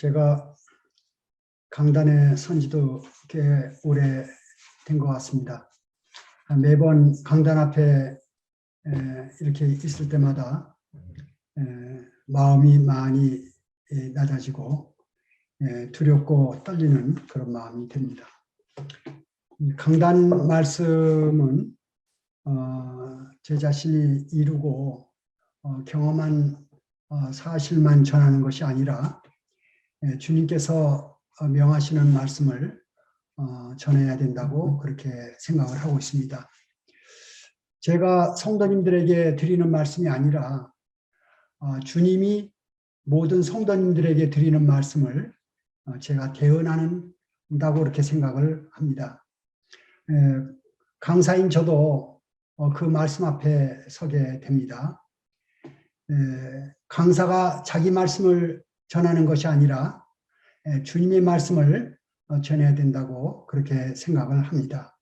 제가 강단에 선 지도 꽤 오래 된 것 같습니다. 매번 강단 앞에 이렇게 있을 때마다 마음이 많이 낮아지고 두렵고 떨리는 그런 마음이 듭니다. 강단 말씀은 제 자신이 이루고 경험한 사실만 전하는 것이 아니라 주님께서 명하시는 말씀을 전해야 된다고 그렇게 생각을 하고 있습니다. 제가 성도님들에게 드리는 말씀이 아니라 주님이 모든 성도님들에게 드리는 말씀을 제가 대언한다고 그렇게 생각을 합니다. 강사인 저도 그 말씀 앞에 서게 됩니다. 강사가 자기 말씀을 전하는 것이 아니라 주님의 말씀을 전해야 된다고 그렇게 생각을 합니다.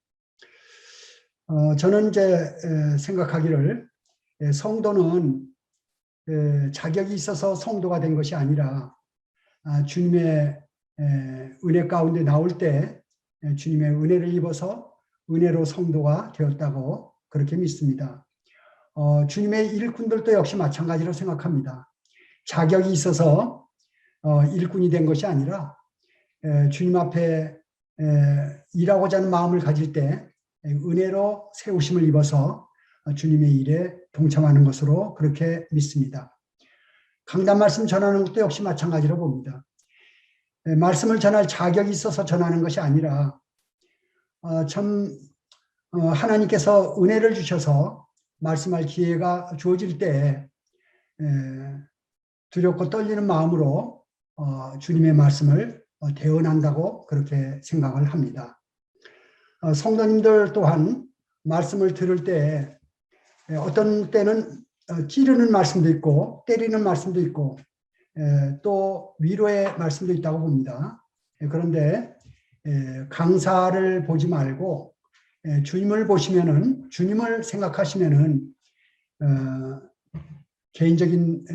저는 이제 생각하기를 성도는 자격이 있어서 성도가 된 것이 아니라 주님의 은혜 가운데 나올 때 주님의 은혜를 입어서 은혜로 성도가 되었다고 그렇게 믿습니다. 주님의 일꾼들도 역시 마찬가지로 생각합니다. 자격이 있어서 일꾼이 된 것이 아니라 주님 앞에 일하고자 하는 마음을 가질 때 은혜로 세우심을 입어서 주님의 일에 동참하는 것으로 그렇게 믿습니다. 강단 말씀 전하는 것도 역시 마찬가지로 봅니다. 말씀을 전할 자격이 있어서 전하는 것이 아니라 하나님께서 은혜를 주셔서 말씀할 기회가 주어질 때 두렵고 떨리는 마음으로 주님의 말씀을 대언한다고 그렇게 생각을 합니다. 성도님들 또한 말씀을 들을 때 어떤 때는 찌르는 말씀도 있고 때리는 말씀도 있고 또 위로의 말씀도 있다고 봅니다. 그런데 강사를 보지 말고 주님을 보시면은, 주님을 생각하시면은 개인적인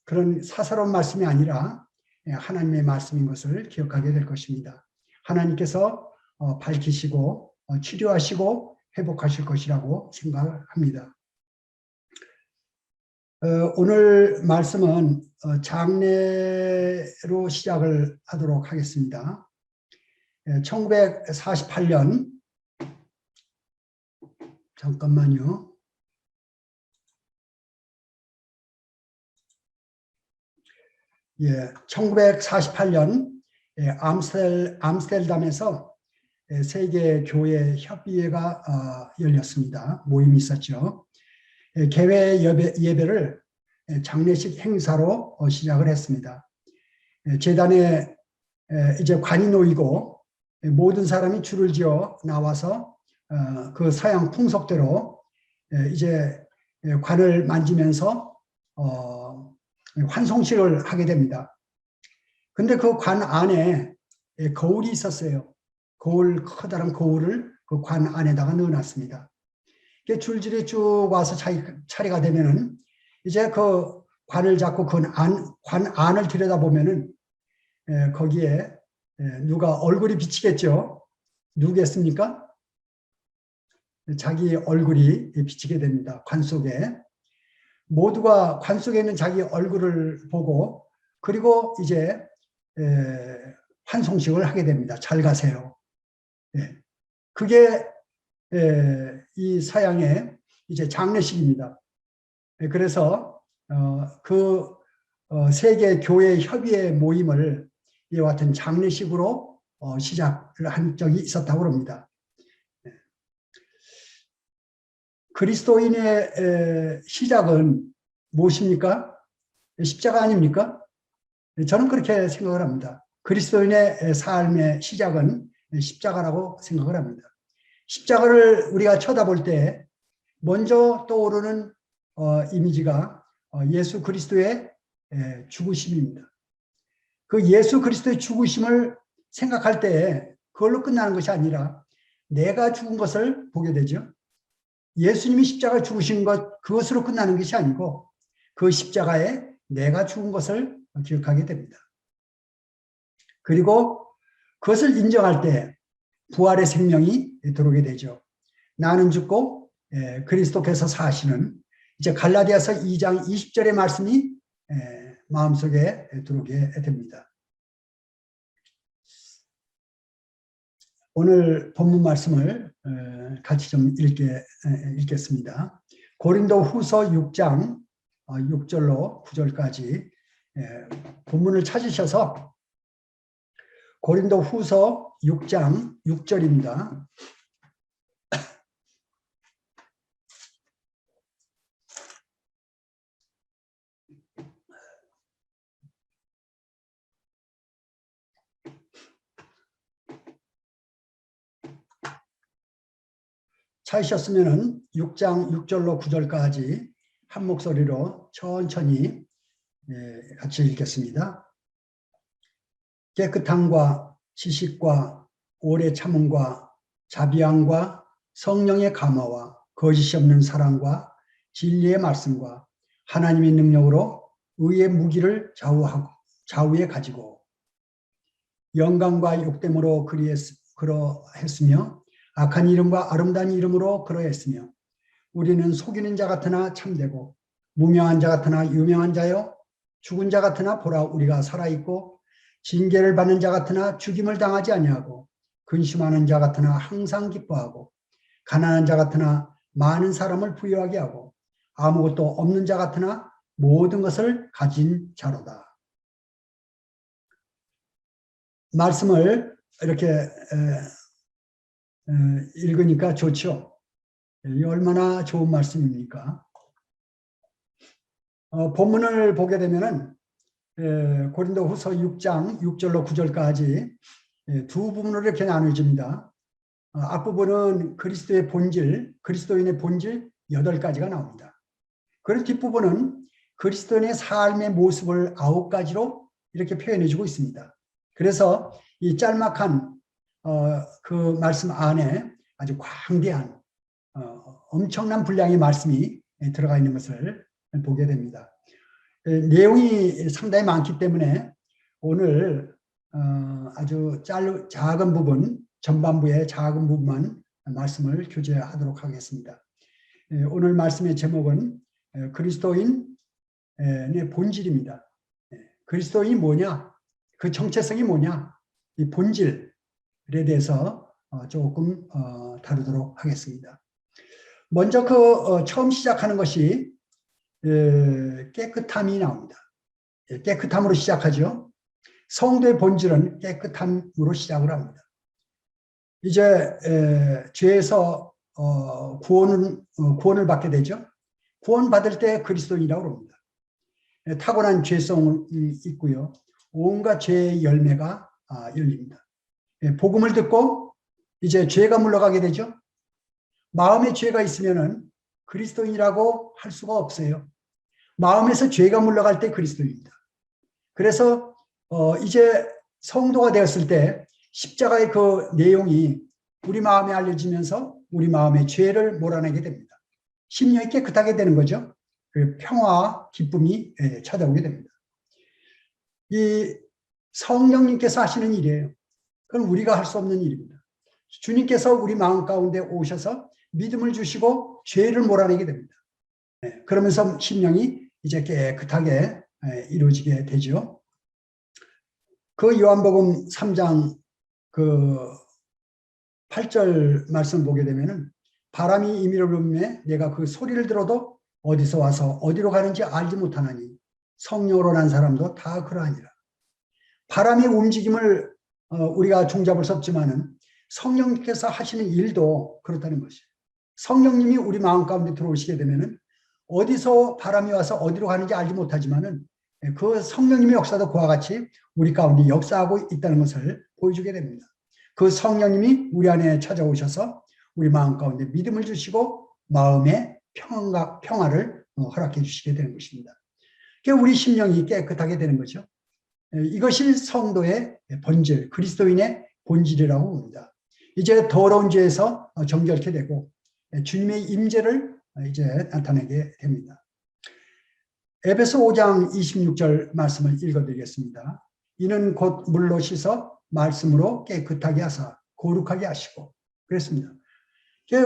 그런 사사로운 말씀이 아니라 하나님의 말씀인 것을 기억하게 될 것입니다. 하나님께서 밝히시고 치료하시고 회복하실 것이라고 생각합니다. 오늘 말씀은 장례로 시작을 하도록 하겠습니다. 1948년 잠깐만요. 예, 1948년 암스테르담에서 세계 교회 협의회가 열렸습니다. 모임이 있었죠. 개회 예배를 장례식 행사로 시작을 했습니다. 제단에 이제 관이 놓이고 모든 사람이 줄을 지어 나와서 그 서양 풍속대로 이제 관을 만지면서 환송식을 하게 됩니다. 근데 그 관 안에 거울이 있었어요. 커다란 거울을 그 관 안에다가 넣어놨습니다. 줄줄이 쭉 와서 자기 차례가 되면은 이제 그 관을 잡고 관 안을 들여다보면은 거기에 누가 얼굴이 비치겠죠. 누구겠습니까? 자기 얼굴이 비치게 됩니다. 관 속에. 모두가 관 속에 있는 자기 얼굴을 보고 그리고 이제 환송식을 하게 됩니다. 잘 가세요. 그게 이 서양의 이제 장례식입니다. 그래서 그 세계 교회 협의회 모임을 이와 같은 장례식으로 시작을 한 적이 있었다고 합니다. 그리스도인의 시작은 무엇입니까? 십자가 아닙니까? 저는 그렇게 생각을 합니다. 그리스도인의 삶의 시작은 십자가라고 생각을 합니다. 십자가를 우리가 쳐다볼 때 먼저 떠오르는 이미지가 예수 그리스도의 죽으심입니다. 그 예수 그리스도의 죽으심을 생각할 때 그걸로 끝나는 것이 아니라 내가 죽은 것을 보게 되죠. 예수님이 십자가 죽으신 것, 그것으로 끝나는 것이 아니고 그 십자가에 내가 죽은 것을 기억하게 됩니다. 그리고 그것을 인정할 때 부활의 생명이 들어오게 되죠. 나는 죽고 그리스도께서 사시는 이제 갈라디아서 2장 20절의 말씀이 마음속에 들어오게 됩니다. 오늘 본문 말씀을 같이 좀 읽겠습니다. 고린도 후서 6장 6절로 9절까지 본문을 찾으셔서 고린도 후서 6장 6절입니다. 찾으셨으면 6장 6절로 9절까지 한 목소리로 천천히 같이 읽겠습니다. 깨끗함과 지식과 오래 참음과 자비함과 성령의 감화와 거짓이 없는 사랑과 진리의 말씀과 하나님의 능력으로 의의 무기를 좌우에 가지고 영광과 욕됨으로 그러했으며 악한 이름과 아름다운 이름으로 그러했으며 우리는 속이는 자 같으나 참되고 무명한 자 같으나 유명한 자요 죽은 자 같으나 보라 우리가 살아있고 징계를 받는 자 같으나 죽임을 당하지 아니하고 근심하는 자 같으나 항상 기뻐하고 가난한 자 같으나 많은 사람을 부유하게 하고 아무것도 없는 자 같으나 모든 것을 가진 자로다. 말씀을 이렇게 읽으니까 좋죠. 이 얼마나 좋은 말씀입니까? 본문을 보게 되면은 고린도 후서 6장 6절로 9절까지 두 부분으로 이렇게 나눠집니다. 앞부분은 그리스도의 본질, 그리스도인의 본질 8가지가 나옵니다. 그리고 뒷부분은 그리스도인의 삶의 모습을 9가지로 이렇게 표현해 주고 있습니다. 그래서 이 짤막한 그 말씀 안에 아주 광대한 엄청난 분량의 말씀이 들어가 있는 것을 보게 됩니다. 내용이 상당히 많기 때문에 오늘 아주 작은 부분, 전반부의 작은 부분만 말씀을 교제하도록 하겠습니다. 오늘 말씀의 제목은 그리스도인의 본질입니다. 그리스도인이 뭐냐? 그 정체성이 뭐냐? 이 본질에 대해서 조금 다루도록 하겠습니다. 먼저 처음 시작하는 것이 깨끗함이 나옵니다. 깨끗함으로 시작하죠. 성도의 본질은 깨끗함으로 시작을 합니다. 이제 죄에서 구원을 받게 되죠. 구원받을 때 그리스도인이라고 합니다. 타고난 죄성이 있고요. 온갖 죄의 열매가 열립니다. 복음을 듣고 이제 죄가 물러가게 되죠. 마음에 죄가 있으면은 그리스도인이라고 할 수가 없어요. 마음에서 죄가 물러갈 때 그리스도인입니다. 그래서 이제 성도가 되었을 때 십자가의 그 내용이 우리 마음에 알려지면서 우리 마음의 죄를 몰아내게 됩니다. 심령이 깨끗하게 되는 거죠. 그 평화와 기쁨이 찾아오게 됩니다. 이 성령님께서 하시는 일이에요. 그건 우리가 할 수 없는 일입니다. 주님께서 우리 마음 가운데 오셔서 믿음을 주시고 죄를 몰아내게 됩니다. 그러면서 심령이 이제 깨끗하게 이루어지게 되죠. 그 요한복음 3장 그 8절 말씀 보게 되면은 바람이 임의를 불매 내가 그 소리를 들어도 어디서 와서 어디로 가는지 알지 못하나니 성령으로 난 사람도 다 그러하니라. 바람의 움직임을 우리가 종잡을 수 없지만은 성령님께서 하시는 일도 그렇다는 것이에요. 성령님이 우리 마음 가운데 들어오시게 되면은 어디서 바람이 와서 어디로 가는지 알지 못하지만은 그 성령님의 역사도 그와 같이 우리 가운데 역사하고 있다는 것을 보여주게 됩니다. 그 성령님이 우리 안에 찾아오셔서 우리 마음 가운데 믿음을 주시고 마음의 평화를 허락해 주시게 되는 것입니다. 그러니까 우리 심령이 깨끗하게 되는 거죠. 이것이 성도의 본질, 그리스도인의 본질이라고 봅니다. 이제 더러운 죄에서 정결케 되고 주님의 임재를 이제 나타내게 됩니다. 에베소 5장 26절 말씀을 읽어드리겠습니다. 이는 곧 물로 씻어 말씀으로 깨끗하게 하사 거룩하게 하시고 그랬습니다.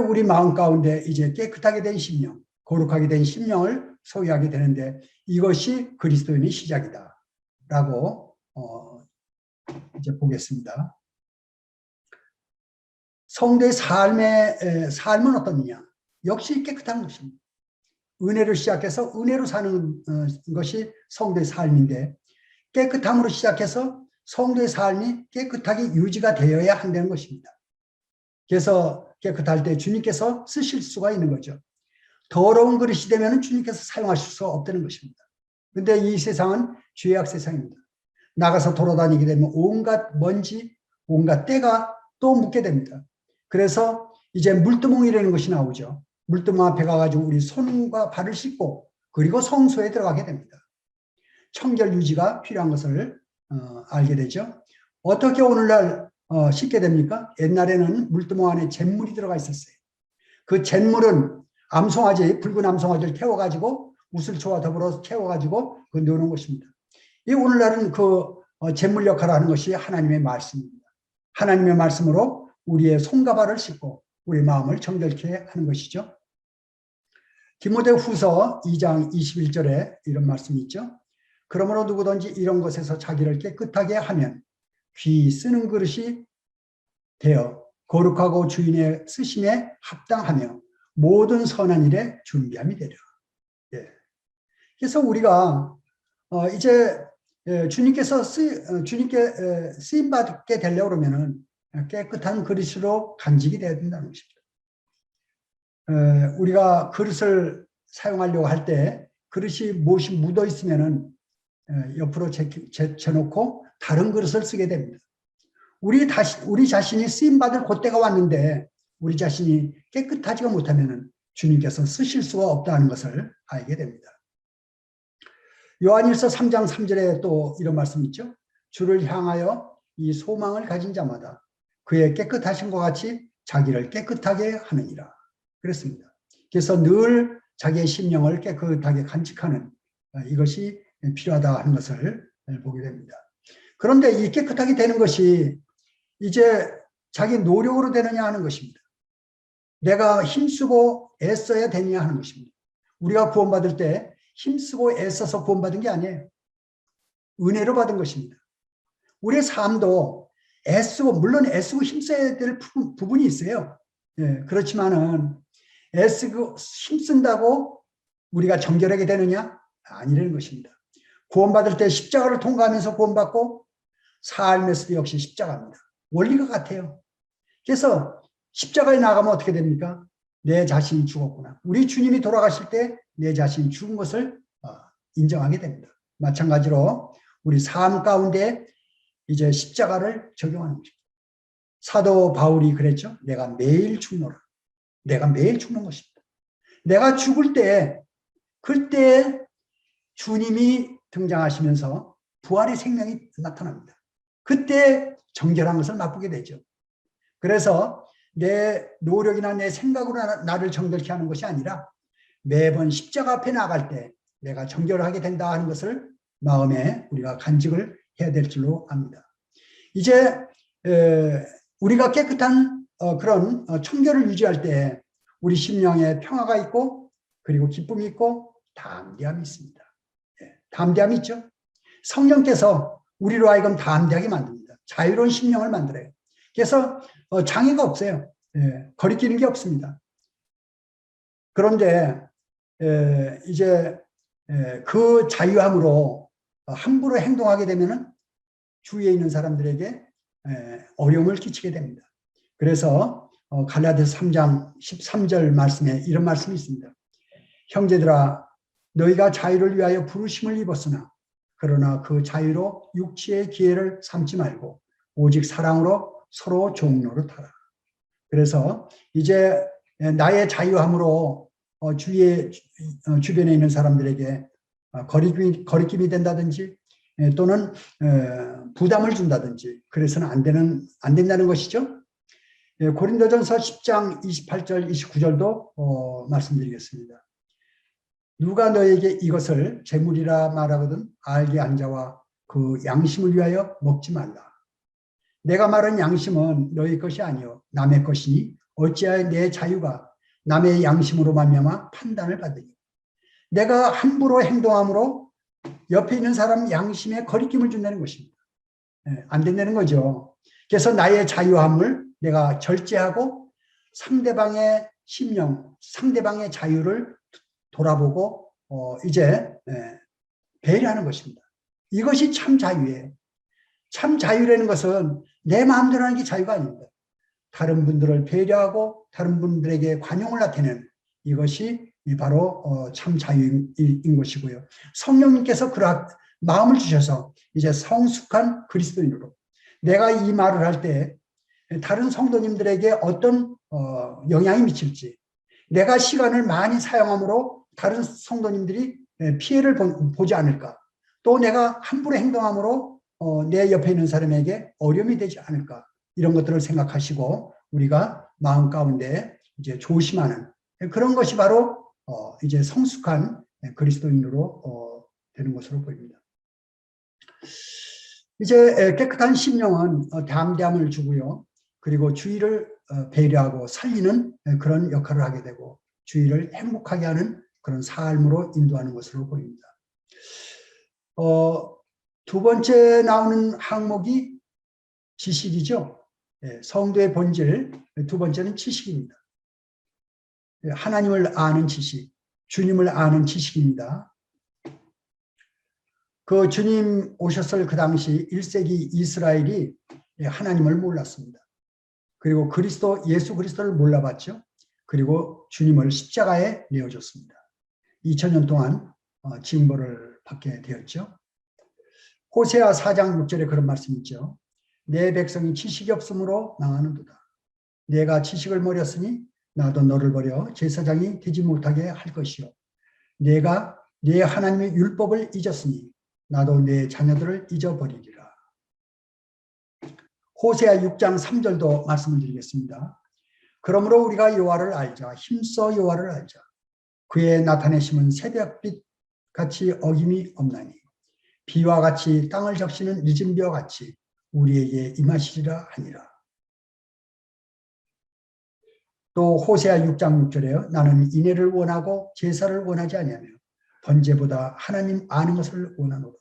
우리 마음 가운데 이제 깨끗하게 된 심령, 거룩하게 된 심령을 소유하게 되는데 이것이 그리스도인의 시작이다라고 이제 보겠습니다. 성도의 삶은 어떻느냐? 역시 깨끗한 것입니다. 은혜로 시작해서 은혜로 사는 것이 성도의 삶인데 깨끗함으로 시작해서 성도의 삶이 깨끗하게 유지가 되어야 한다는 것입니다. 그래서 깨끗할 때 주님께서 쓰실 수가 있는 거죠. 더러운 그릇이 되면 주님께서 사용하실 수 없다는 것입니다. 그런데 이 세상은 죄악 세상입니다. 나가서 돌아다니게 되면 온갖 먼지, 온갖 때가 또 묻게 됩니다. 그래서 이제 물두멍이라는 것이 나오죠. 물두멍 앞에 가가지고 우리 손과 발을 씻고 그리고 성소에 들어가게 됩니다. 청결 유지가 필요한 것을 알게 되죠. 어떻게 오늘날 씻게 됩니까? 옛날에는 물두멍 안에 잿물이 들어가 있었어요. 그 잿물은 암송아지, 붉은 암송아지를 태워가지고 우슬초와 더불어 태워가지고 그 넣는 것입니다. 이 오늘날은 그 잿물 역할을 하는 것이 하나님의 말씀입니다. 하나님의 말씀으로 우리의 손과 발을 씻고 우리 마음을 정결케 하는 것이죠. 디모데후서 2장 21절에 이런 말씀이 있죠. 그러므로 누구든지 이런 것에서 자기를 깨끗하게 하면 귀 쓰는 그릇이 되어 거룩하고 주인의 쓰심에 합당하며 모든 선한 일에 준비함이 되려. 예. 그래서 우리가 이제 주님께 쓰임 받게 되려고 그러면은 깨끗한 그릇으로 간직이 되어야 된다는 것입니다. 우리가 그릇을 사용하려고 할 때 그릇이 무엇이 묻어 있으면은 옆으로 제쳐놓고 다른 그릇을 쓰게 됩니다. 우리 자신이 쓰임받을 그때가 왔는데 우리 자신이 깨끗하지가 못하면 주님께서 쓰실 수가 없다는 것을 알게 됩니다. 요한일서 3장 3절에 또 이런 말씀이 있죠. 주를 향하여 이 소망을 가진 자마다 그의 깨끗하심과 같이 자기를 깨끗하게 하느니라. 그랬습니다. 그래서 늘 자기의 심령을 깨끗하게 간직하는 이것이 필요하다 하는 것을 보게 됩니다. 그런데 이 깨끗하게 되는 것이 이제 자기 노력으로 되느냐 하는 것입니다. 내가 힘쓰고 애써야 되느냐 하는 것입니다. 우리가 구원받을 때 힘쓰고 애써서 구원받은 게 아니에요. 은혜로 받은 것입니다. 우리의 삶도 애쓰고 물론 애쓰고 힘써야 될 부분이 있어요. 예, 그렇지만은 애쓰고 힘쓴다고 우리가 정결하게 되느냐? 아니라는 것입니다. 구원받을 때 십자가를 통과하면서 구원받고 삶에서도 역시 십자가입니다. 원리가 같아요. 그래서 십자가에 나가면 어떻게 됩니까? 내 자신이 죽었구나. 우리 주님이 돌아가실 때 내 자신이 죽은 것을 인정하게 됩니다. 마찬가지로 우리 삶 가운데 이제 십자가를 적용하는 것입니다. 사도 바울이 그랬죠. 내가 매일 죽노라. 내가 매일 죽는 것입니다. 내가 죽을 때 그때 주님이 등장하시면서 부활의 생명이 나타납니다. 그때 정결한 것을 맛보게 되죠. 그래서 내 노력이나 내 생각으로 나를 정결케 하는 것이 아니라 매번 십자가 앞에 나갈 때 내가 정결하게 된다 하는 것을 마음에 우리가 간직을 해야 될 줄로 압니다. 이제 우리가 깨끗한 그런 청결을 유지할 때 우리 심령에 평화가 있고 그리고 기쁨이 있고 담대함이 있습니다. 담대함이 있죠. 성령께서 우리로 하여금 담대하게 만듭니다. 자유로운 심령을 만들어요. 그래서 장애가 없어요. 거리끼는 게 없습니다. 그런데 이제 그 자유함으로 함부로 행동하게 되면은 주위에 있는 사람들에게 어려움을 끼치게 됩니다. 그래서 갈라디아서 3장 13절 말씀에 이런 말씀이 있습니다. 형제들아 너희가 자유를 위하여 부르심을 입었으나 그러나 그 자유로 육체의 기회를 삼지 말고 오직 사랑으로 서로 종로를 타라. 그래서 이제 나의 자유함으로 주변에 있는 사람들에게 거리낌이 된다든지 또는 부담을 준다든지 그래서는 안 된다는 것이죠. 고린도전서 10장 28절 29절도 말씀드리겠습니다. 누가 너에게 이것을 재물이라 말하거든 알게 한 자와 그 그 양심을 위하여 먹지 말라. 내가 말한 양심은 너희 것이 아니요 남의 것이니 어찌하여 내 자유가 남의 양심으로 말미암아 판단을 받으니. 내가 함부로 행동함으로 옆에 있는 사람 양심에 거리낌을 준다는 것입니다. 안 된다는 거죠. 그래서 나의 자유함을 내가 절제하고 상대방의 심령, 상대방의 자유를 돌아보고 이제 배려하는 것입니다. 이것이 참 자유예요. 참 자유라는 것은 내 마음대로 하는 게 자유가 아닙니다. 다른 분들을 배려하고 다른 분들에게 관용을 나타내는 이것이 바로 참 자유인 것이고요. 성령님께서 그런 마음을 주셔서 이제 성숙한 그리스도인으로 내가 이 말을 할 때 다른 성도님들에게 어떤 영향이 미칠지, 내가 시간을 많이 사용함으로 다른 성도님들이 피해를 보지 않을까, 또 내가 함부로 행동함으로 내 옆에 있는 사람에게 어려움이 되지 않을까, 이런 것들을 생각하시고 우리가 마음 가운데 이제 조심하는 그런 것이 바로 이제 성숙한 그리스도인으로 되는 것으로 보입니다. 이제 깨끗한 심령은 담대함을 주고요. 그리고 주위를 배려하고 살리는 그런 역할을 하게 되고 주위를 행복하게 하는 그런 삶으로 인도하는 것으로 보입니다. 두 번째 나오는 항목이 지식이죠. 성도의 본질, 두 번째는 지식입니다. 하나님을 아는 지식, 주님을 아는 지식입니다. 그 주님 오셨을 그 당시 1세기 이스라엘이 하나님을 몰랐습니다. 그리고 예수 그리스도를 몰라봤죠. 그리고 주님을 십자가에 내어줬습니다. 2000년 동안 징벌을 받게 되었죠. 호세아 4장 6절에 그런 말씀이 있죠. 내 백성이 지식이 없으므로 망하는도다. 내가 지식을 버렸으니 나도 너를 버려 제사장이 되지 못하게 할 것이요. 내가 내 하나님의 율법을 잊었으니 나도 내 자녀들을 잊어버리리라. 호세아 6장 3절도 말씀을 드리겠습니다. 그러므로 우리가 여호와를 알자. 힘써 여호와를 알자. 그의 나타내심은 새벽빛 같이 어김이 없나니 비와 같이 땅을 적시는 늦은 비와 같이 우리에게 임하시리라 하니라. 또 호세아 6장 6절에요. 나는 인애를 원하고 제사를 원하지 아니하며 번제보다 하나님 아는 것을 원하노라.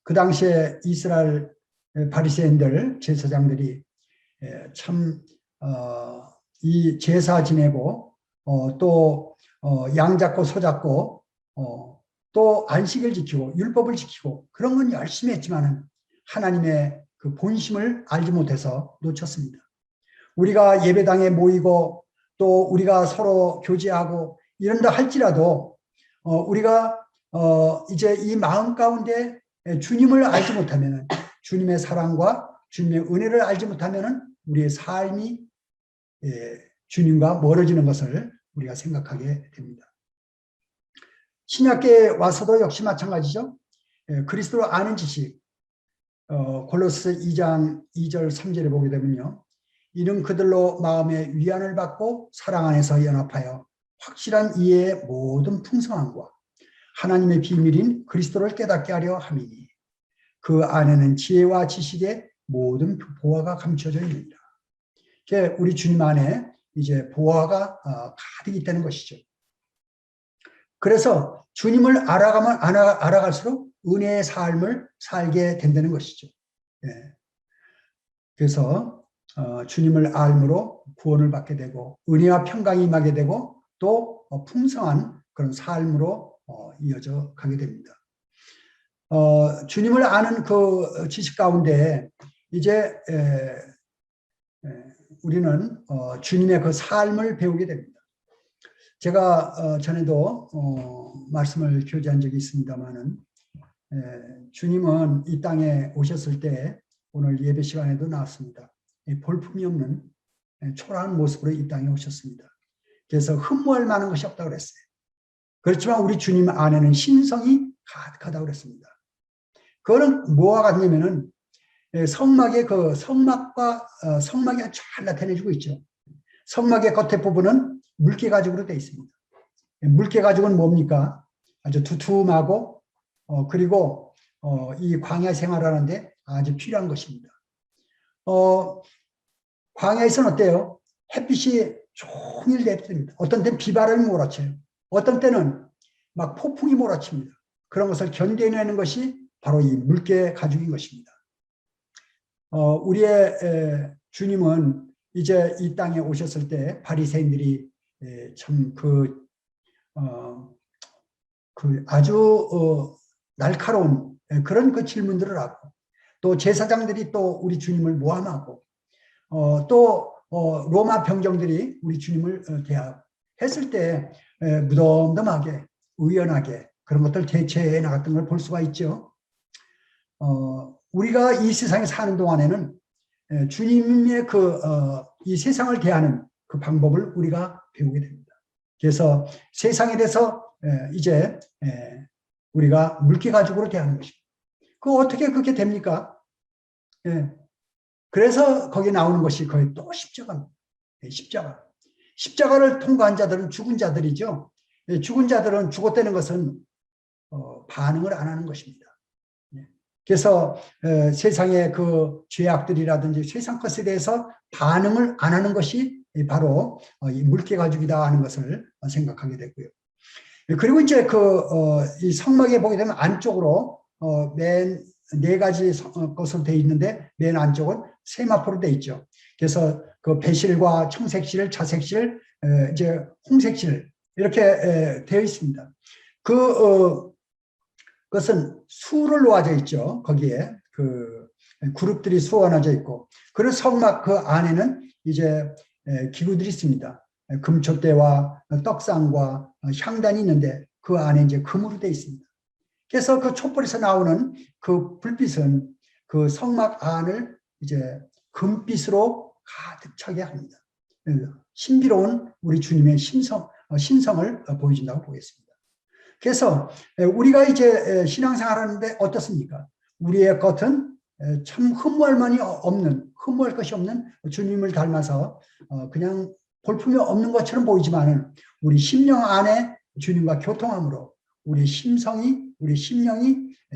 그 당시에 이스라엘 바리새인들 제사장들이 참 이 제사 지내고 또 양 잡고 소 잡고 또 안식을 지키고 율법을 지키고 그런 건 열심히 했지만은 하나님의 그 본심을 알지 못해서 놓쳤습니다. 우리가 예배당에 모이고 또 우리가 서로 교제하고 이런다 할지라도 우리가 이제 이 마음 가운데 주님을 알지 못하면 주님의 사랑과 주님의 은혜를 알지 못하면 우리의 삶이 주님과 멀어지는 것을 우리가 생각하게 됩니다. 신약계에 와서도 역시 마찬가지죠. 그리스도를 아는 지식, 골로새 2장 2절 3절에 보게 되면요. 이는 그들로 마음의 위안을 받고 사랑 안에서 연합하여 확실한 이해의 모든 풍성함과 하나님의 비밀인 그리스도를 깨닫게 하려 함이니 그 안에는 지혜와 지식의 모든 보화가 감춰져 있느니라. 우리 주님 안에 이제 보화가 가득 있다는 것이죠. 그래서 주님을 알아갈수록 은혜의 삶을 살게 된다는 것이죠. 그래서 주님을 알므로 구원을 받게 되고 은혜와 평강이 임하게 되고 또 풍성한 그런 삶으로 이어져 가게 됩니다. 주님을 아는 그 지식 가운데 이제 우리는 주님의 그 삶을 배우게 됩니다. 제가 전에도 말씀을 교제한 적이 있습니다만은 주님은 이 땅에 오셨을 때 오늘 예배 시간에도 나왔습니다. 볼품이 없는 초라한 모습으로 이 땅에 오셨습니다. 그래서 흠모할 만한 것이 없다고 그랬어요. 그렇지만 우리 주님 안에는 신성이 가득하다고 그랬습니다. 그거는 뭐와 같냐면은 성막의 그 성막과 성막이 잘 나타내주고 있죠. 성막의 겉에 부분은 물개 가죽으로 되어 있습니다. 물개 가죽은 뭡니까? 아주 두툼하고 그리고 이 광야 생활하는데 아주 필요한 것입니다. 광야에서는 어때요? 햇빛이 종일 내립니다. 어떤 때는 비바람이 몰아쳐요. 어떤 때는 막 폭풍이 몰아칩니다. 그런 것을 견뎌내는 것이 바로 이 물개 가죽인 것입니다. 우리의 주님은 이제 이 땅에 오셨을 때 바리새인들이 참 아주 날카로운 그런 그 질문들을 하고, 또 제사장들이 또 우리 주님을 모함하고, 또 로마 병정들이 우리 주님을 대하했을 때 무덤덤하게 의연하게 그런 것들 대처해 나갔던 걸 볼 수가 있죠. 우리가 이 세상에 사는 동안에는 주님의 이 세상을 대하는 그 방법을 우리가 배우게 됩니다. 그래서 세상에 대해서 이제 우리가 물개 가죽으로 대하는 것입니다. 어떻게 그렇게 됩니까? 그래서 거기 나오는 것이 거의 또 십자가입니다. 십자가를 통과한 자들은 죽은 자들이죠. 죽은 자들은 죽었다는 것은 반응을 안 하는 것입니다. 그래서 세상의 그 죄악들이라든지 세상 것에 대해서 반응을 안 하는 것이 바로 이 물개 가죽이다 하는 것을 생각하게 되고요. 그리고 이제 이 성막에 보게 되면 안쪽으로 맨 4가지 것으로 되어 있는데 맨 안쪽은 세마포로 되어 있죠. 그래서 그 배실과 청색실, 자색실, 이제 홍색실 이렇게 되어 있습니다. 그것은 수로 놓아져 있죠. 거기에 그 그룹들이 수원화져 있고, 그리고 성막 그 안에는 이제 기구들이 있습니다. 금촛대와 떡상과 향단이 있는데 그 안에 이제 금으로 되어 있습니다. 그래서 그 촛불에서 나오는 그 불빛은 그 성막 안을 이제 금빛으로 가득 차게 합니다. 신비로운 우리 주님의 신성을 보여준다고 보겠습니다. 그래서 우리가 이제 신앙생활 하는데 어떻습니까? 우리의 겉은 참 흠모할 것이 없는 주님을 닮아서 그냥 볼품이 없는 것처럼 보이지만은 우리 심령 안에 주님과 교통함으로 우리 심령이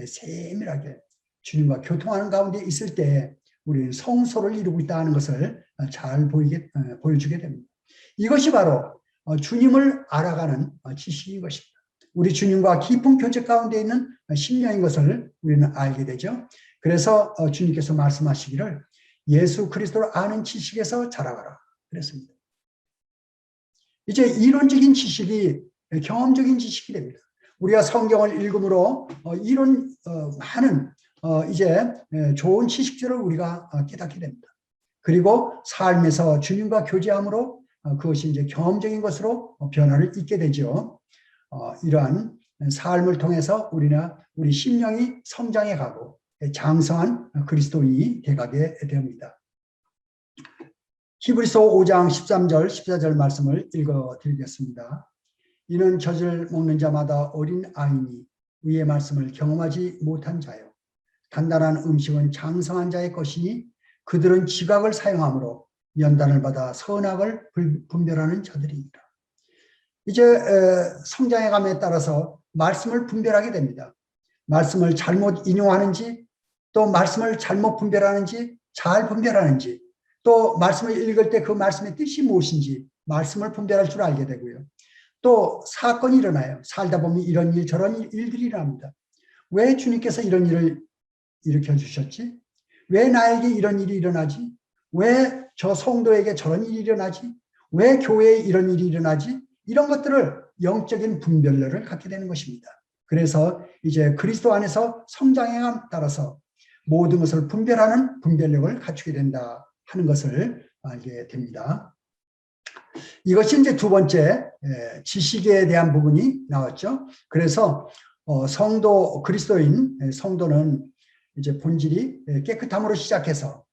세밀하게 주님과 교통하는 가운데 있을 때 우리는 성소를 이루고 있다는 것을 잘 보여주게 됩니다. 이것이 바로 주님을 알아가는 지식인 것입니다. 우리 주님과 깊은 교제 가운데 있는 심령인 것을 우리는 알게 되죠. 그래서 주님께서 말씀하시기를 예수 그리스도를 아는 지식에서 자라가라 그랬습니다. 이제 이론적인 지식이 경험적인 지식이 됩니다. 우리가 성경을 읽음으로 이런 많은 이제 좋은 지식들을 우리가 깨닫게 됩니다. 그리고 삶에서 주님과 교제함으로 그것이 이제 경험적인 것으로 변화를 잇게 되죠. 이러한 삶을 통해서 우리 심령이 성장해 가고 장성한 그리스도인이 돼가게 됩니다. 히브리서 5장 13절 14절 말씀을 읽어드리겠습니다. 이는 젖을 먹는 자마다 어린 아이니 위의 말씀을 경험하지 못한 자요. 단단한 음식은 장성한 자의 것이니 그들은 지각을 사용함으로 연단을 받아 선악을 분별하는 자들이니라. 이제 성장해감에 따라서 말씀을 분별하게 됩니다. 말씀을 잘못 인용하는지, 또 말씀을 잘못 분별하는지, 잘 분별하는지, 또 말씀을 읽을 때 그 말씀의 뜻이 무엇인지 말씀을 분별할 줄 알게 되고요. 또 사건이 일어나요. 살다 보면 이런 일 저런 일들이 일어납니다. 왜 주님께서 이런 일을 일으켜 주셨지? 왜 나에게 이런 일이 일어나지? 왜 저 성도에게 저런 일이 일어나지? 왜 교회에 이런 일이 일어나지? 이런 것들을 영적인 분별력을 갖게 되는 것입니다. 그래서 이제 그리스도 안에서 성장함에 따라서 모든 것을 분별하는 분별력을 갖추게 된다 하는 것을 알게 됩니다. 이것이 이제 두 번째 지식에 대한 부분이 나왔죠. 그래서 그리스도인 성도는 이제 본질이 깨끗함으로 시작해서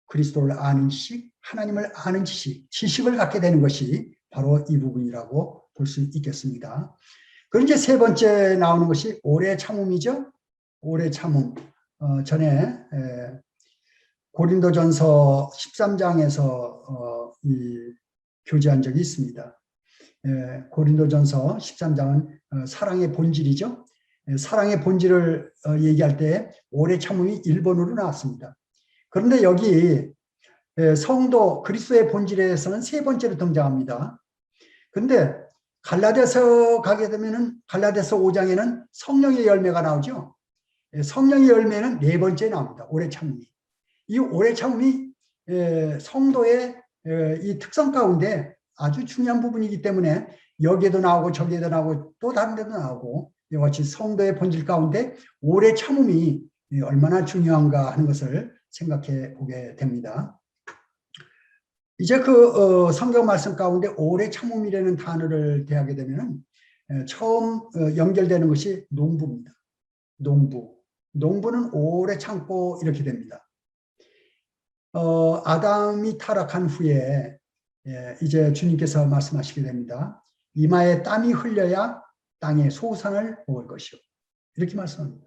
그리스도를 아는 지식, 하나님을 아는 지식을 갖게 되는 것이 바로 이 부분이라고 볼 수 있겠습니다. 그리고 이제 세 번째 나오는 것이 오래 참음이죠. 오래 참음. 전에 고린도전서 13장에서 교제한 적이 있습니다. 고린도전서 13장은 사랑의 본질이죠. 사랑의 본질을 얘기할 때 오래 참음이 1번으로 나왔습니다. 그런데 여기 성도 그리스도의 본질에서는 3번째로 등장합니다. 근데 갈라디아서 가게 되면은 갈라디아서 5장에는 성령의 열매가 나오죠. 성령의 열매는 4번째 나옵니다. 오래 참음이. 이 오래 참음이 성도의 이 특성 가운데 아주 중요한 부분이기 때문에 여기에도 나오고 저기에도 나오고 또 다른 데도 나오고 이와 같이 성도의 본질 가운데 오래 참음이 얼마나 중요한가 하는 것을 생각해 보게 됩니다. 이제 그 성경 말씀 가운데 오래 참음이라는 단어를 대하게 되면 처음 연결되는 것이 농부입니다. 농부는 오래 참고 이렇게 됩니다. 아담이 타락한 후에 이제 주님께서 말씀하시게 됩니다. 이마에 땀이 흘려야 땅의 소산을 먹을 것이요. 이렇게 말씀합니다.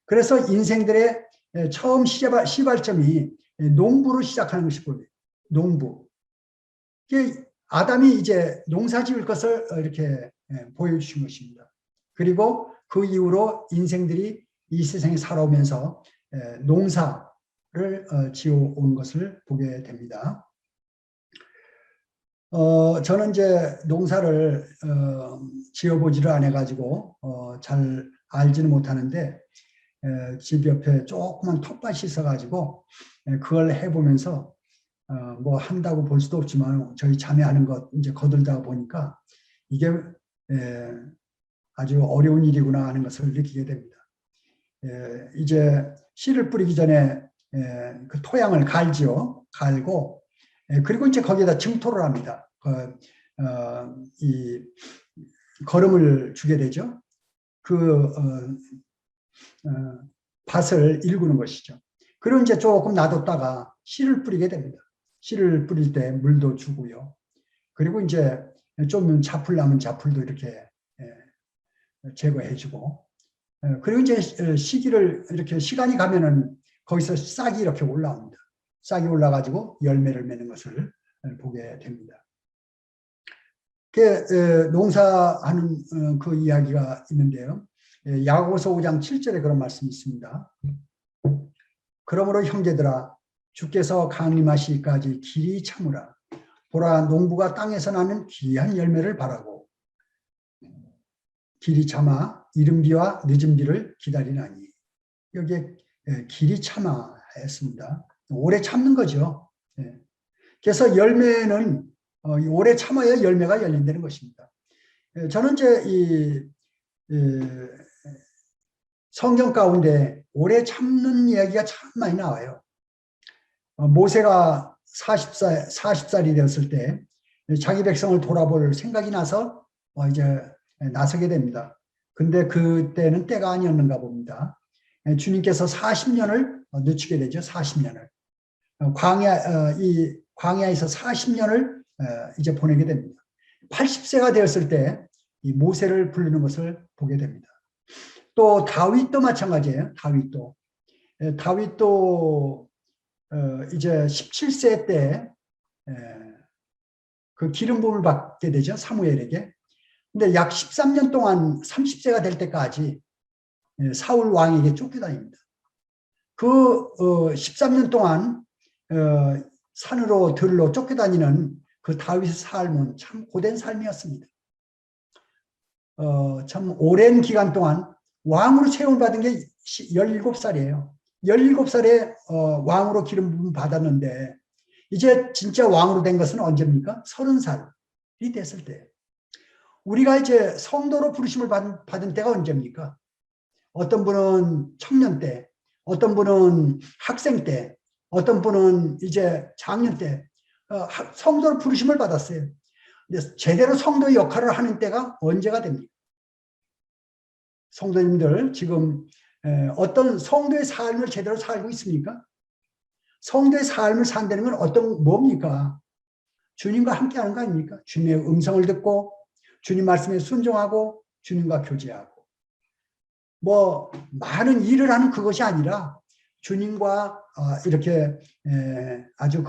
그래서 인생들의 처음 시발점이 농부로 시작하는 것이 보여요. 농부. 아담이 이제 농사 지을 것을 이렇게 보여주신 것입니다. 그리고 그 이후로 인생들이 이 세상에 살아오면서 농사를 지어온 것을 보게 됩니다. 저는 이제 농사를 지어보지를 않아가지고 잘 알지는 못하는데 집 옆에 조그만 텃밭이 있어가지고 그걸 해보면서 뭐 한다고 볼 수도 없지만 저희 자매하는 것 이제 거들다 보니까 이게 아주 어려운 일이구나 하는 것을 느끼게 됩니다. 이제 씨를 뿌리기 전에 그 토양을 갈고 그리고 이제 거기에다 증토를 합니다. 이 거름을 주게 되죠. 그 밭을 일구는 것이죠. 그리고 이제 조금 놔뒀다가 씨를 뿌리게 됩니다. 씨를 뿌릴 때 물도 주고요. 그리고 이제 좀 자풀 나면 자풀도 이렇게 제거해주고, 그리고 이제 시기를 이렇게 시간이 가면은 거기서 싹이 이렇게 올라옵니다. 싹이 올라가지고 열매를 맺는 것을 보게 됩니다. 농사하는 그 이야기가 있는데요. 야고보서 5장 7절에 그런 말씀이 있습니다. 그러므로 형제들아 주께서 강림하시기까지 길이 참으라. 보라 농부가 땅에서 나는 귀한 열매를 바라고 길이 참아 이른 비와 늦은 비를 기다리나니. 여기에 길이 참아 했습니다. 오래 참는 거죠. 그래서 열매는 오래 참아야 열매가 열린다는 것입니다. 저는 이제 이 성경 가운데 오래 참는 이야기가 참 많이 나와요. 모세가 40살이 되었을 때 자기 백성을 돌아볼 생각이 나서 이제 나서게 됩니다. 근데 그때는 때가 아니었는가 봅니다. 주님께서 40년을 늦추게 되죠. 40년을. 광야에서 40년을 이제 보내게 됩니다. 80세가 되었을 때 이 모세를 부르는 것을 보게 됩니다. 또 다윗도 마찬가지예요. 다윗도 이제 17세 때 그 기름 부음을 받게 되죠. 사무엘에게. 근데 약 13년 동안 30세가 될 때까지 사울 왕에게 쫓겨다닙니다. 그 13년 동안 산으로 들로 쫓겨다니는 그 다윗의 삶은 참 고된 삶이었습니다. 참 오랜 기간 동안 왕으로 채용을 받은 게 17살이에요. 17살에 왕으로 기름 부음 받았는데 이제 진짜 왕으로 된 것은 언제입니까? 30살이 됐을 때. 우리가 이제 성도로 부르심을 받은 때가 언제입니까? 어떤 분은 청년 때, 어떤 분은 학생 때, 어떤 분은 이제 장년 때 성도로 부르심을 받았어요. 근데 제대로 성도의 역할을 하는 때가 언제가 됩니까? 성도님들 지금 어떤 성도의 삶을 제대로 살고 있습니까? 성도의 삶을 산다는 건 뭡니까? 주님과 함께하는 거 아닙니까? 주님의 음성을 듣고 주님 말씀에 순종하고 주님과 교제하고 뭐 많은 일을 하는 그것이 아니라 주님과 이렇게 아주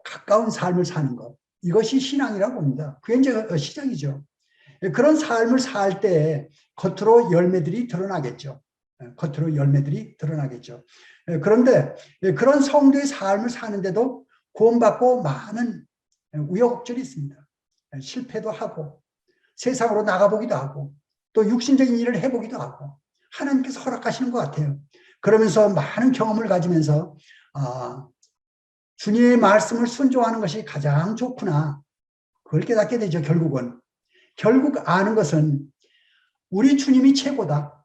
가까운 삶을 사는 것, 이것이 신앙이라고 봅니다. 그게 이제 시작이죠. 그런 삶을 살 때 겉으로 열매들이 드러나겠죠. 겉으로 열매들이 드러나겠죠. 그런데 그런 성도의 삶을 사는데도 구원받고 많은 우여곡절이 있습니다. 실패도 하고 세상으로 나가보기도 하고 또 육신적인 일을 해보기도 하고 하나님께서 허락하시는 것 같아요. 그러면서 많은 경험을 가지면서 주님의 말씀을 순종하는 것이 가장 좋구나. 그걸 깨닫게 되죠. 결국은. 결국 아는 것은 우리 주님이 최고다.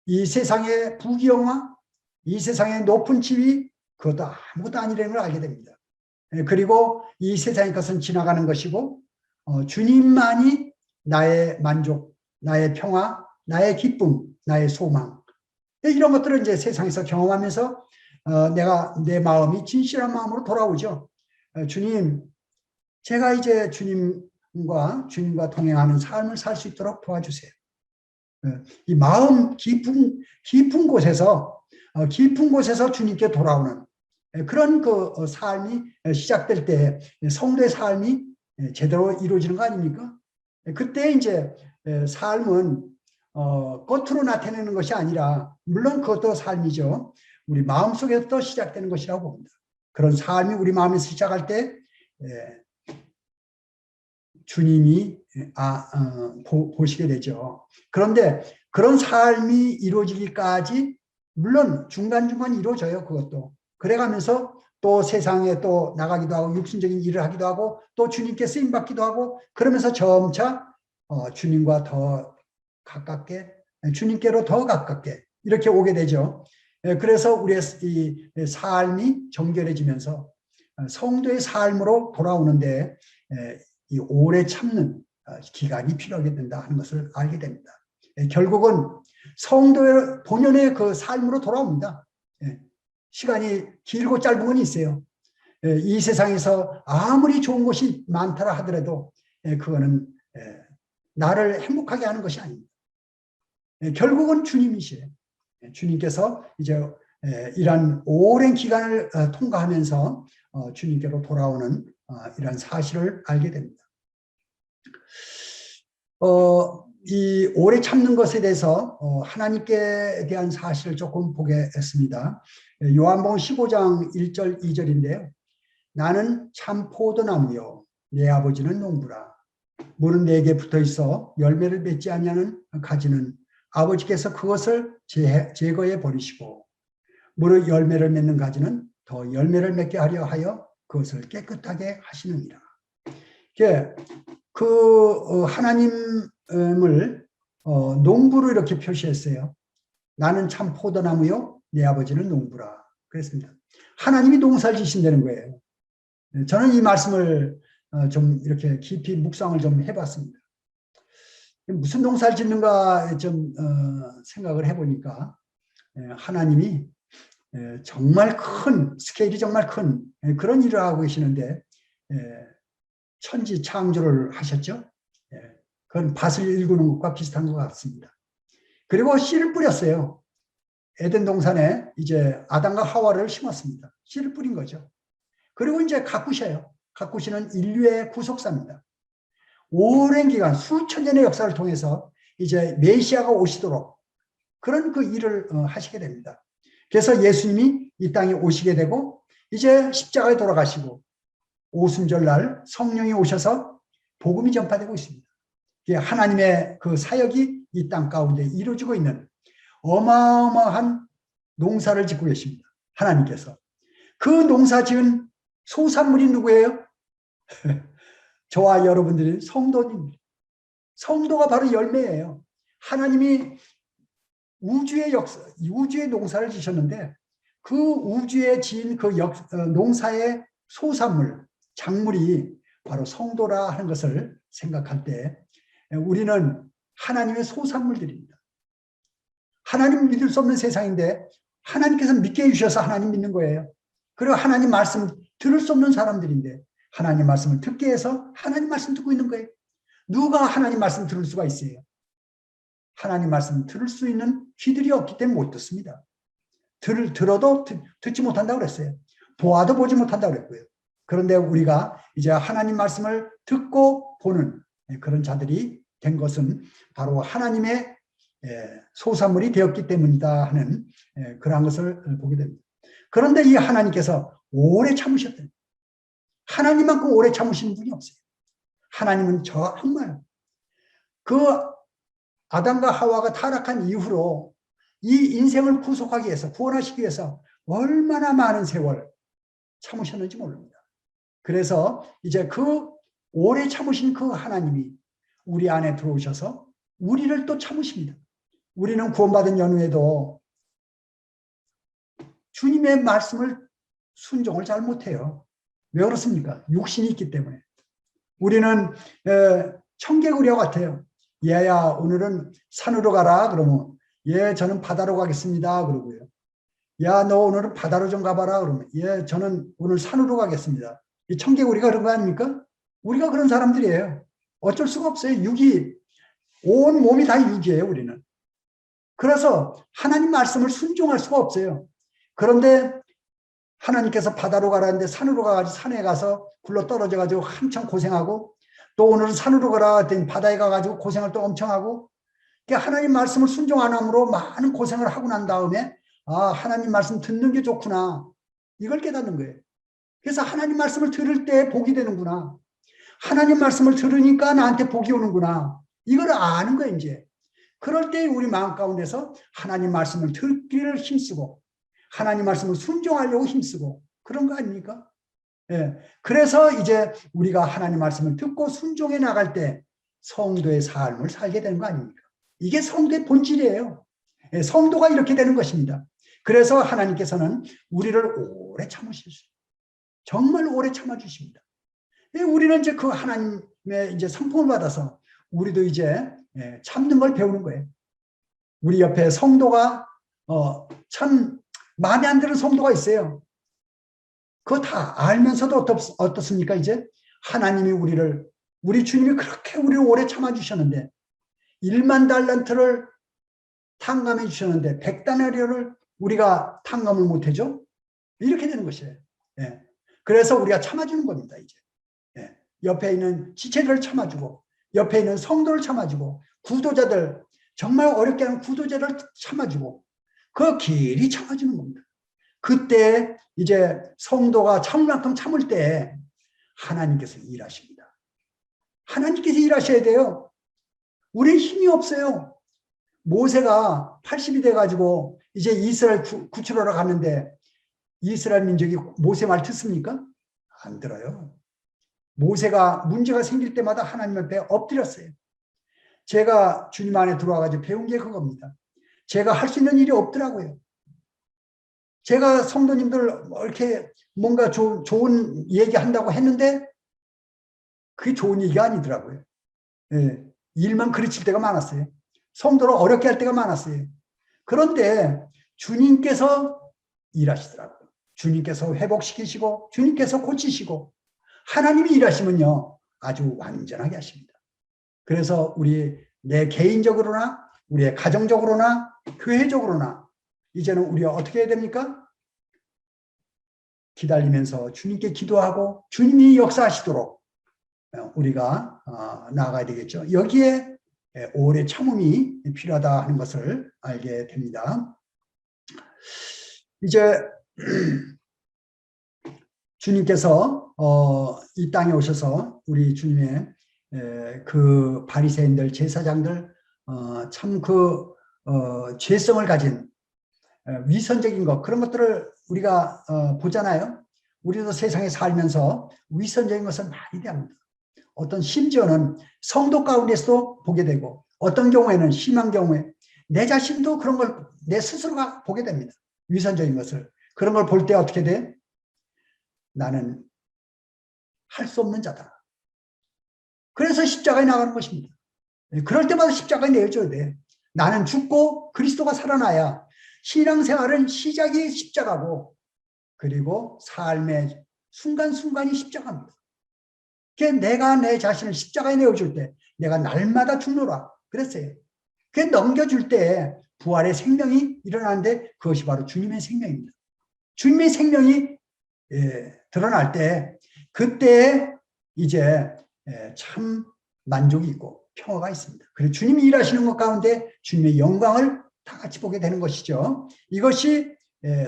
이 세상의 부귀영화, 이 세상의 높은 지위, 그것도 아무것도 아니라는 걸 알게 됩니다. 그리고 이 세상의 것은 지나가는 것이고 주님만이 나의 만족, 나의 평화, 나의 기쁨, 나의 소망, 이런 것들을 이제 세상에서 경험하면서 내가 내 마음이 진실한 마음으로 돌아오죠. 주님, 제가 이제 주님과 동행하는 삶을 살 수 있도록 도와주세요. 이 마음 깊은 곳에서 주님께 돌아오는 그런 그 삶이 시작될 때 성도의 삶이 제대로 이루어지는 거 아닙니까? 그때 이제 삶은 겉으로 나타내는 것이 아니라 물론 그것도 삶이죠. 우리 마음속에서 시작되는 것이라고 봅니다. 그런 삶이 우리 마음에서 시작할 때 주님이 보시게 되죠. 그런데 그런 삶이 이루어지기까지 물론 중간중간 이루어져요. 그것도. 그래가면서 또 세상에 또 나가기도 하고 육신적인 일을 하기도 하고 또 주님께 쓰임받기도 하고 그러면서 점차 주님과 더 가깝게 주님께로 더 가깝게 이렇게 오게 되죠. 그래서 우리의 이 삶이 정결해지면서 성도의 삶으로 돌아오는데 이 오래 참는 기간이 필요하게 된다 하는 것을 알게 됩니다. 결국은 성도의 본연의 그 삶으로 돌아옵니다. 시간이 길고 짧은 건 있어요. 이 세상에서 아무리 좋은 것이 많다라 하더라도 그거는 나를 행복하게 하는 것이 아닙니다. 결국은 주님이시에요. 주님께서 이제 이런 오랜 기간을 통과하면서 주님께로 돌아오는 이런 사실을 알게 됩니다. 이 오래 참는 것에 대해서 하나님께 대한 사실을 조금 보겠습니다. 요한복음 15장 1절 2절인데요. 나는 참 포도나무요 내 아버지는 농부라. 물은 내게 붙어있어 열매를 맺지 아니하는 가지는 아버지께서 그것을 제거해 버리시고 물의 열매를 맺는 가지는 더 열매를 맺게 하려 하여 그것을 깨끗하게 하시느니라. 그 하나님을 농부로 이렇게 표시했어요. 나는 참 포도나무요 내 아버지는 농부라 그랬습니다. 하나님이 농사를 지신다는 거예요. 저는 이 말씀을 좀 이렇게 깊이 묵상을 좀 해봤습니다. 무슨 농사를 짓는가 좀 생각을 해보니까 하나님이 정말 큰 스케일이 정말 큰 그런 일을 하고 계시는데 천지 창조를 하셨죠. 그건 밭을 일구는 것과 비슷한 것 같습니다. 그리고 씨를 뿌렸어요. 에덴 동산에 이제 아담과 하와를 심었습니다. 씨를 뿌린 거죠. 그리고 이제 가꾸셔요. 가꾸시는 인류의 구속사입니다. 오랜 기간 수천 년의 역사를 통해서 이제 메시아가 오시도록 그런 그 일을 하시게 됩니다. 그래서 예수님이 이 땅에 오시게 되고 이제 십자가에 돌아가시고 오순절날 성령이 오셔서 복음이 전파되고 있습니다. 하나님의 그 사역이 이 땅 가운데 이루어지고 있는 어마어마한 농사를 짓고 계십니다. 하나님께서. 그 농사 지은 소산물이 누구예요? 저와 여러분들이 성도입니다. 성도가 바로 열매예요. 하나님이 우주의 역사, 우주의 농사를 지셨는데 그 우주에 지은 그 농사의 소산물, 작물이 바로 성도라 하는 것을 생각할 때 우리는 하나님의 소산물들입니다. 하나님 믿을 수 없는 세상인데 하나님께서 믿게 해주셔서 하나님 믿는 거예요. 그리고 하나님 말씀 들을 수 없는 사람들인데 하나님 말씀을 듣게 해서 하나님 말씀 듣고 있는 거예요. 누가 하나님 말씀 들을 수가 있어요? 하나님 말씀 들을 수 있는 귀들이 없기 때문에 못 듣습니다. 들어도 듣지 못한다고 그랬어요. 보아도 보지 못한다고 그랬고요. 그런데 우리가 이제 하나님 말씀을 듣고 보는 그런 자들이 된 것은 바로 하나님의 소산물이 되었기 때문이다 하는 그러한 것을 보게 됩니다. 그런데 이 하나님께서 오래 참으셨다. 하나님만큼 오래 참으시는 분이 없어요. 하나님은 정말 그 아담과 하와가 타락한 이후로 이 인생을 구속하기 위해서, 구원하시기 위해서 얼마나 많은 세월 참으셨는지 모릅니다. 그래서 이제 그 오래 참으신 그 하나님이 우리 안에 들어오셔서 우리를 또 참으십니다. 우리는 구원받은 연후에도 주님의 말씀을 순종을 잘 못해요. 왜 그렇습니까? 육신이 있기 때문에. 우리는 청개구리와 같아요. 얘야 오늘은 산으로 가라 그러면 예 저는 바다로 가겠습니다 그러고요. 야 너 오늘은 바다로 좀 가봐라 그러면 예 저는 오늘 산으로 가겠습니다. 이 청개구리가 그런 거 아닙니까? 우리가 그런 사람들이에요. 어쩔 수가 없어요. 육이 온 몸이 다 육이에요. 우리는. 그래서 하나님 말씀을 순종할 수가 없어요. 그런데 하나님께서 바다로 가라는데 산으로 가가지고 산에 가서 굴러 떨어져 가지고 한참 고생하고 또 오늘은 산으로 가라 했더니 바다에 가가지고 고생을 또 엄청 하고 하나님 말씀을 순종 안 함으로 많은 고생을 하고 난 다음에 아 하나님 말씀 듣는 게 좋구나 이걸 깨닫는 거예요. 그래서 하나님 말씀을 들을 때 복이 되는구나. 하나님 말씀을 들으니까 나한테 복이 오는구나. 이걸 아는 거예요 이제. 그럴 때 우리 마음 가운데서 하나님 말씀을 듣기를 힘쓰고 하나님 말씀을 순종하려고 힘쓰고 그런 거 아닙니까? 예. 그래서 이제 우리가 하나님 말씀을 듣고 순종해 나갈 때 성도의 삶을 살게 되는 거 아닙니까? 이게 성도의 본질이에요. 예. 성도가 이렇게 되는 것입니다. 그래서 하나님께서는 우리를 오래 참으시죠. 정말 오래 참아주십니다. 예. 우리는 이제 그 하나님의 이제 성품을 받아서 우리도 이제 참는 걸 배우는 거예요. 우리 옆에 성도가 참 마음에 안 드는 성도가 있어요. 그거 다 알면서도 어떻습니까? 이제 하나님이 우리 주님이 그렇게 우리를 오래 참아주셨는데 1만 달란트를 탕감해 주셨는데 100다나리온을 우리가 탕감을 못해줘? 이렇게 되는 것이에요. 예. 그래서 우리가 참아주는 겁니다. 이제 예. 옆에 있는 지체들을 참아주고 옆에 있는 성도를 참아주고 구도자들 정말 어렵게 하는 구도자를 참아주고 그 길이 참아주는 겁니다. 그때 이제 성도가 참을 만큼 참을 때 하나님께서 일하십니다. 하나님께서 일하셔야 돼요. 우리 힘이 없어요. 모세가 80이 돼가지고 이제 이스라엘 구출하러 갔는데 이스라엘 민족이 모세 말 듣습니까? 안 들어요. 모세가 문제가 생길 때마다 하나님 앞에 엎드렸어요. 제가 주님 안에 들어와가지고 배운 게 그겁니다. 제가 할 수 있는 일이 없더라고요. 제가 성도님들 이렇게 뭔가 좋은 얘기 한다고 했는데 그게 좋은 얘기가 아니더라고요. 예, 일만 그르칠 때가 많았어요. 성도를 어렵게 할 때가 많았어요. 그런데 주님께서 일하시더라고요. 주님께서 회복시키시고 주님께서 고치시고 하나님이 일하시면요 아주 완전하게 하십니다. 그래서 내 개인적으로나 우리의 가정적으로나 교회적으로나 이제는 우리가 어떻게 해야 됩니까? 기다리면서 주님께 기도하고 주님이 역사하시도록 우리가 나아가야 되겠죠. 여기에 오래 참음이 필요하다 하는 것을 알게 됩니다. 이제 주님께서 이 땅에 오셔서 우리 주님의 그 바리새인들 제사장들 참 그 죄성을 가진 위선적인 것 그런 것들을 우리가 보잖아요. 우리도 세상에 살면서 위선적인 것을 많이 대합니다. 어떤 심지어는 성도 가운데서도 보게 되고 어떤 경우에는 심한 경우에 내 자신도 그런 걸 내 스스로가 보게 됩니다. 위선적인 것을. 그런 걸 볼 때 어떻게 돼? 나는 할 수 없는 자다. 그래서 십자가에 나가는 것입니다. 그럴 때마다 십자가에 내어줘야 돼. 나는 죽고 그리스도가 살아나야 신앙생활은 시작이 십자가고 그리고 삶의 순간순간이 십자가입니다. 내가 내 자신을 십자가에 내어줄 때 내가 날마다 죽노라 그랬어요. 넘겨줄 때 부활의 생명이 일어나는데 그것이 바로 주님의 생명입니다. 주님의 생명이 드러날 때 그때 이제 참 만족이 있고 평화가 있습니다. 그래서 주님이 일하시는 것 가운데 주님의 영광을 다 같이 보게 되는 것이죠. 이것이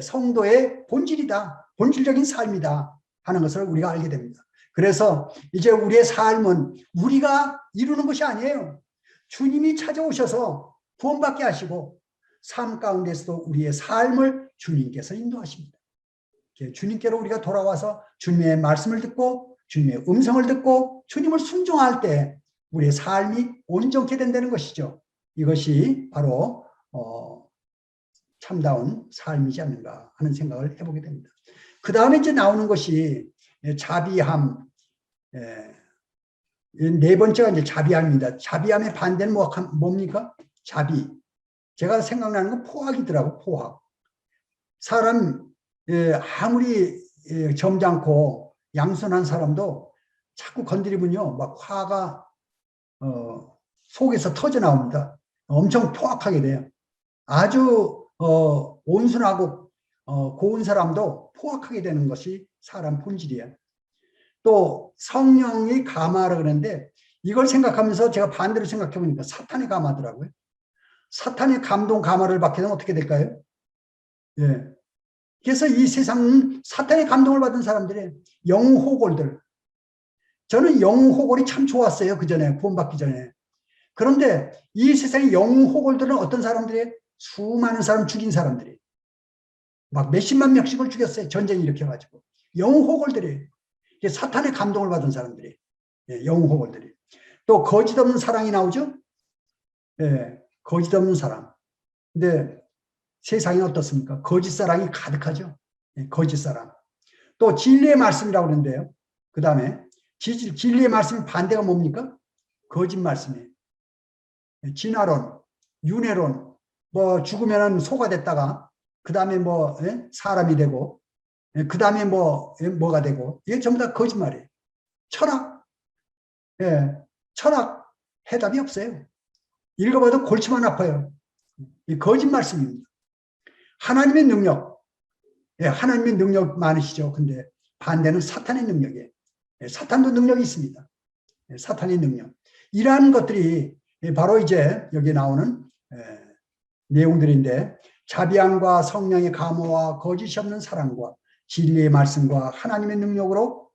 성도의 본질이다. 본질적인 삶이다 하는 것을 우리가 알게 됩니다. 그래서 이제 우리의 삶은 우리가 이루는 것이 아니에요. 주님이 찾아오셔서 구원받게 하시고 삶 가운데서도 우리의 삶을 주님께서 인도하십니다. 주님께로 우리가 돌아와서 주님의 말씀을 듣고 주님의 음성을 듣고 주님을 순종할 때 우리의 삶이 온전케 된다는 것이죠. 이것이 바로 참다운 삶이지 않는가 하는 생각을 해보게 됩니다. 그 다음에 이제 나오는 것이 자비함. 네 번째가 이제 자비함입니다. 자비함의 반대는 뭡니까? 자비. 제가 생각나는 건 포학이더라고, 포학. 사람, 아무리 점잖고 양선한 사람도 자꾸 건드리면요, 막 화가, 속에서 터져 나옵니다. 엄청 포악하게 돼요. 아주, 온순하고, 고운 사람도 포악하게 되는 것이 사람 본질이에요. 또 성령이 감화라 그러는데 이걸 생각하면서 제가 반대로 생각해 보니까 사탄이 감화더라고요. 사탄의 감동 감화를 받게 되면 어떻게 될까요? 예. 그래서 이 세상은 사탄의 감동을 받은 사람들의 영호골들. 저는 영호골이 참 좋았어요. 그 전에 구원받기 전에. 그런데 이 세상의 영호골들은 어떤 사람들이 수많은 사람 죽인 사람들이 막 몇십만 명씩을 죽였어요. 전쟁 일으켜가지고. 영호골들이 사탄의 감동을 받은 사람들이, 영호골들이. 또 거짓 없는 사랑이 나오죠. 거짓 없는 사랑. 근데 세상이 어떻습니까? 거짓 사랑이 가득하죠. 거짓 사랑. 또 진리의 말씀이라고 그러는데요. 그 다음에 진리의 말씀 반대가 뭡니까? 거짓 말씀이에요. 진화론, 윤회론, 뭐 죽으면 소가 됐다가 그 다음에 뭐 사람이 되고 그 다음에 뭐가 되고 이게 전부 다 거짓말이에요. 철학, 철학 해답이 없어요. 읽어봐도 골치만 아파요. 이 거짓 말씀입니다. 하나님의 능력, 하나님의 능력 많으시죠. 근데 반대는 사탄의 능력이에요. 사탄도 능력이 있습니다. 사탄의 능력. 이러한 것들이 바로 이제 여기 나오는 내용들인데 자비함과 성령의 감화와 거짓이 없는 사랑과 진리의 말씀과 하나님의 능력으로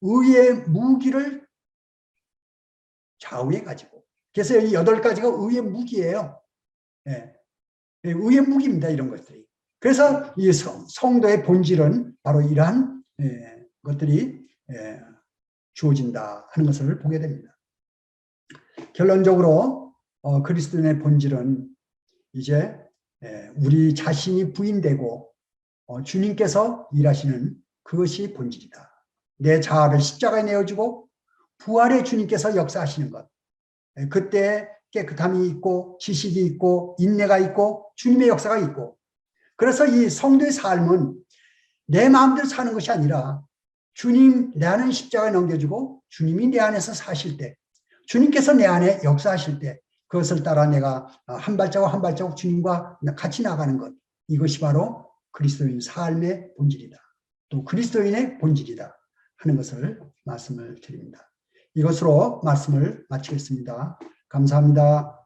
의의 무기를 좌우에 가지고 그래서 이 8가지가 의의 무기예요. 의의 무기입니다. 이런 것들이. 그래서 이 성도의 본질은 바로 이러한 것들이 주어진다 하는 것을 보게 됩니다. 결론적으로 그리스도인의 본질은 이제 우리 자신이 부인되고 주님께서 일하시는 그것이 본질이다. 내 자아를 십자가에 내어주고 부활의 주님께서 역사하시는 것. 그때 깨끗함이 있고 지식이 있고 인내가 있고 주님의 역사가 있고 그래서 이 성도의 삶은 내 마음대로 사는 것이 아니라 주님 내 안에 십자가에 넘겨주고 주님이 내 안에서 사실 때 주님께서 내 안에 역사하실 때 그것을 따라 내가 한 발자국 한 발자국 주님과 같이 나가는 것 이것이 바로 그리스도인 삶의 본질이다. 또 그리스도인의 본질이다 하는 것을 말씀을 드립니다. 이것으로 말씀을 마치겠습니다. 감사합니다.